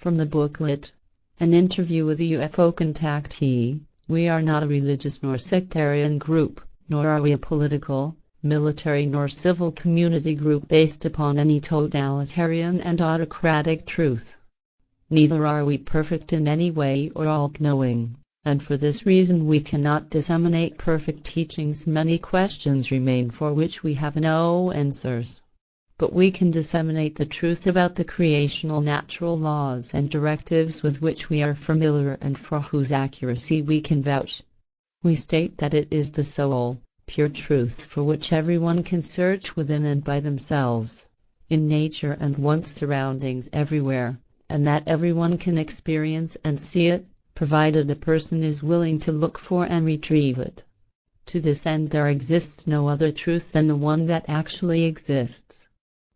From the booklet, An Interview with a UFO Contactee. We are not a religious nor sectarian group, nor are we a political, military nor civil community group based upon any totalitarian and autocratic truth. Neither are we perfect in any way or all-knowing, and for this reason we cannot disseminate perfect teachings. Many questions remain for which we have no answers. But we can disseminate the truth about the creational natural laws and directives with which we are familiar and for whose accuracy we can vouch. We state that it is the sole, pure truth for which everyone can search within and by themselves, in nature and one's surroundings everywhere, and that everyone can experience and see it, provided the person is willing to look for and retrieve it. To this end there exists no other truth than the one that actually exists.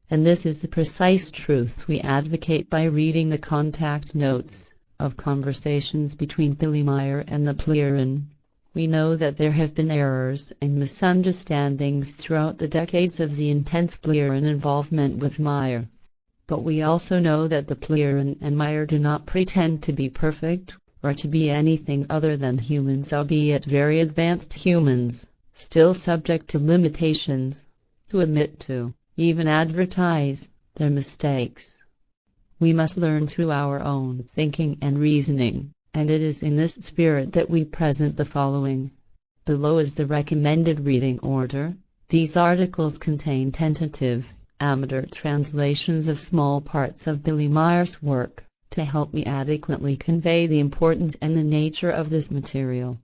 And this is the precise truth we advocate by reading the contact notes of conversations between Billy Meier and the Plierin. We know that there have been errors and misunderstandings throughout the decades of the intense Plierin involvement with Meier. But we also know that the Plierin and Meier do not pretend to be perfect, or to be anything other than humans, albeit very advanced humans, still subject to limitations, who admit to, even advertise, their mistakes. We must learn through our own thinking and reasoning, and it is in this spirit that we present the following. Below is the recommended reading order. These articles contain tentative, amateur translations of small parts of Billy Meier's work, to help me adequately convey the importance and the nature of this material.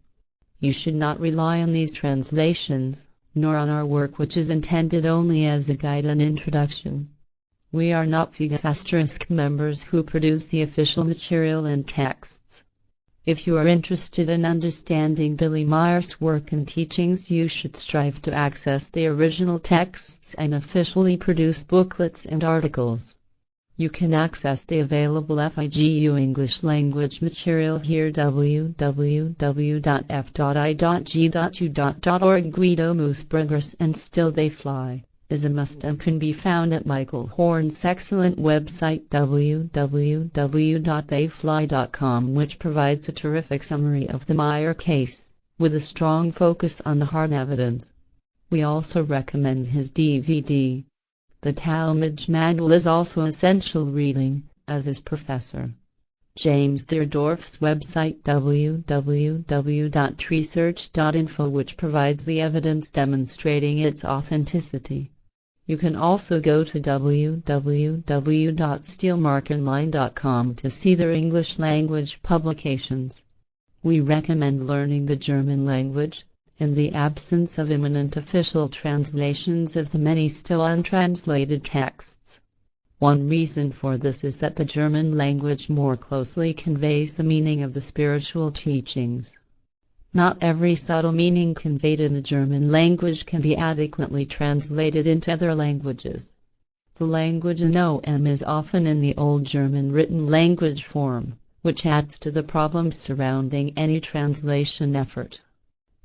You should not rely on these translations, nor on our work, which is intended only as a guide and introduction. We are not Figus * members who produce the official material and texts. If you are interested in understanding Billy Meier's work and teachings, you should strive to access the original texts and officially produced booklets and articles. You can access the available FIGU English language material here: www.f.i.g.u.org. Guido Moosbrugers and Still They Fly is a must and can be found at Michael Horn's excellent website www.theyfly.com, which provides a terrific summary of the Meier case, with a strong focus on the hard evidence. We also recommend his DVD. The Talmage Manual is also essential reading, as is Professor James Deardorff's website www.treesearch.info, which provides the evidence demonstrating its authenticity. You can also go to www.steelmarkonline.com to see their English language publications. We recommend learning the German language, in the absence of imminent official translations of the many still untranslated texts. One reason for this is that the German language more closely conveys the meaning of the spiritual teachings. Not every subtle meaning conveyed in the German language can be adequately translated into other languages. The language in OM is often in the Old German written language form, which adds to the problems surrounding any translation effort.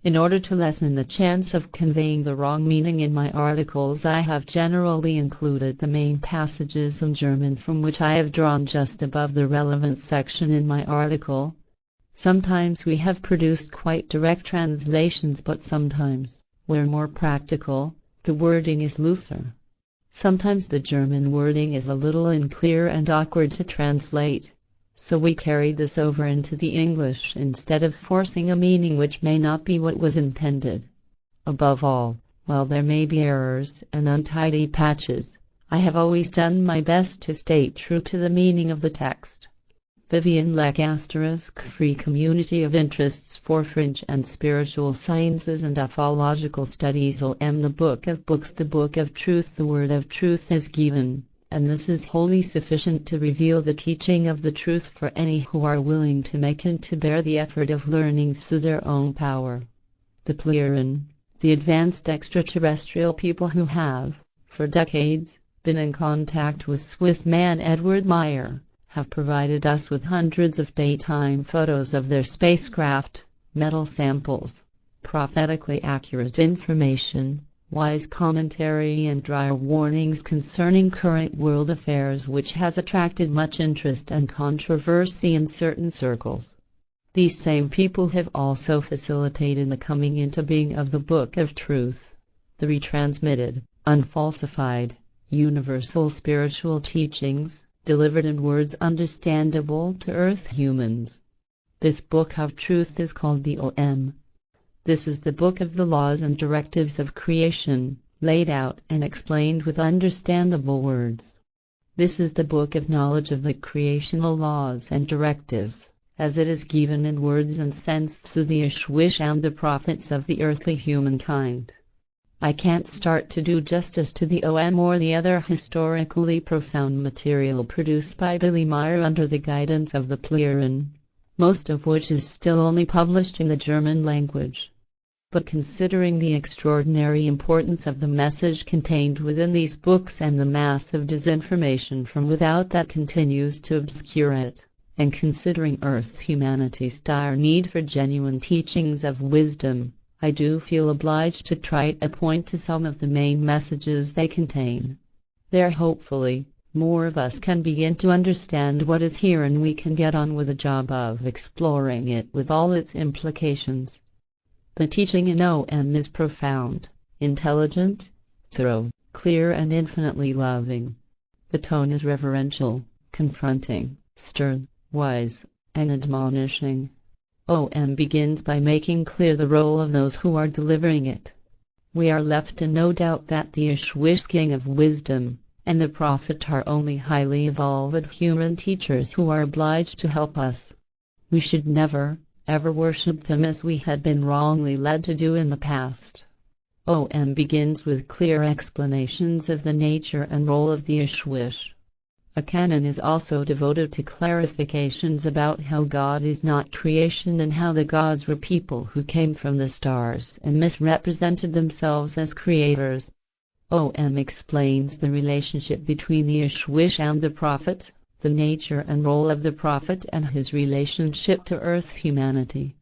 In order to lessen the chance of conveying the wrong meaning in my articles, I have generally included the main passages in German from which I have drawn just above the relevant section in my article. Sometimes we have produced quite direct translations, but sometimes, where more practical, the wording is looser. Sometimes the German wording is a little unclear and awkward to translate. So we carry this over into the English instead of forcing a meaning which may not be what was intended. Above all, while there may be errors and untidy patches, I have always done my best to stay true to the meaning of the text. Vivian Leck * Free Community of Interests for Fringe and Spiritual Sciences and Ufological Studies OM. The Book of Books, the Book of Truth. The Word of Truth is given, and this is wholly sufficient to reveal the teaching of the truth for any who are willing to make and to bear the effort of learning through their own power. The Plierin, the advanced extraterrestrial people who have, for decades, been in contact with Swiss man Edward Meier, have provided us with hundreds of daytime photos of their spacecraft, metal samples, prophetically accurate information, wise commentary and dry warnings concerning current world affairs, which has attracted much interest and controversy in certain circles. These same people have also facilitated the coming into being of the Book of Truth, the retransmitted, unfalsified, universal spiritual teachings, delivered in words understandable to earth humans. This Book of Truth is called the OM. This is the book of the laws and directives of creation, laid out and explained with understandable words. This is the book of knowledge of the creational laws and directives, as it is given in words and sense through the Ishwish and the prophets of the earthly humankind. I can't start to do justice to the OM or the other historically profound material produced by Billy Meier under the guidance of the Plieren, most of which is still only published in the German language. But considering the extraordinary importance of the message contained within these books and the massive disinformation from without that continues to obscure it, and considering earth humanity's dire need for genuine teachings of wisdom, I do feel obliged to try to point to some of the main messages they contain. There hopefully, more of us can begin to understand what is here, and we can get on with the job of exploring it with all its implications. The teaching in OM is profound, intelligent, thorough, clear and infinitely loving. The tone is reverential, confronting, stern, wise, and admonishing. OM begins by making clear the role of those who are delivering it. We are left in no doubt that the Ishwish King of Wisdom and the Prophet are only highly evolved human teachers who are obliged to help us. We should never, ever worship them as we had been wrongly led to do in the past. OM begins with clear explanations of the nature and role of the Ishwish. A canon is also devoted to clarifications about how God is not creation and how the gods were people who came from the stars and misrepresented themselves as creators. OM explains the relationship between the Ishwish and the Prophet, the nature and role of the Prophet and his relationship to earth humanity.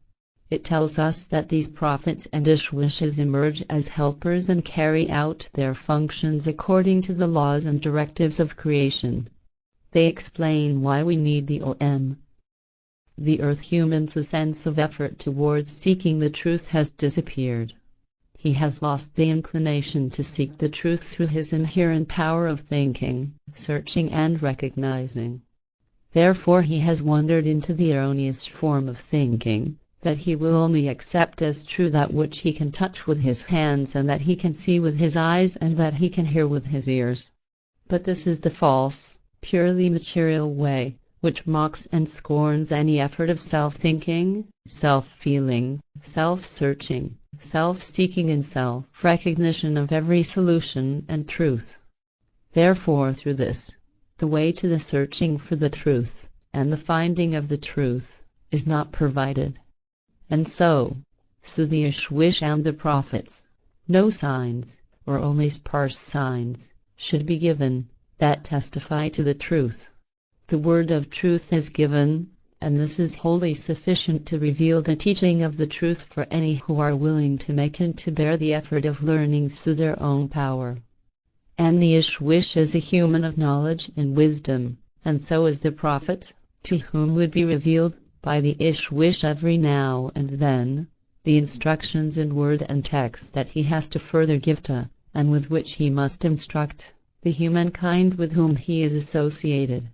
It tells us that these prophets and Ishwishes emerge as helpers and carry out their functions according to the laws and directives of creation. They explain why we need the OM. The earth human's sense of effort towards seeking the truth has disappeared. He has lost the inclination to seek the truth through his inherent power of thinking, searching and recognizing. Therefore he has wandered into the erroneous form of thinking, that he will only accept as true that which he can touch with his hands and that he can see with his eyes and that he can hear with his ears. But this is the false, purely material way, which mocks and scorns any effort of self-thinking, self-feeling, self-searching, self-seeking and self-recognition of every solution and truth. Therefore through this, the way to the searching for the truth, and the finding of the truth, is not provided. And so, through the Ishwish and the prophets, no signs, or only sparse signs, should be given that testify to the truth. The word of truth is given, and this is wholly sufficient to reveal the teaching of the truth for any who are willing to make and to bear the effort of learning through their own power. And the Ishwish is a human of knowledge and wisdom, and so is the Prophet, to whom would be revealed, by the Ishwish every now and then, the instructions in word and text that he has to further give to, and with which he must instruct, the humankind with whom he is associated.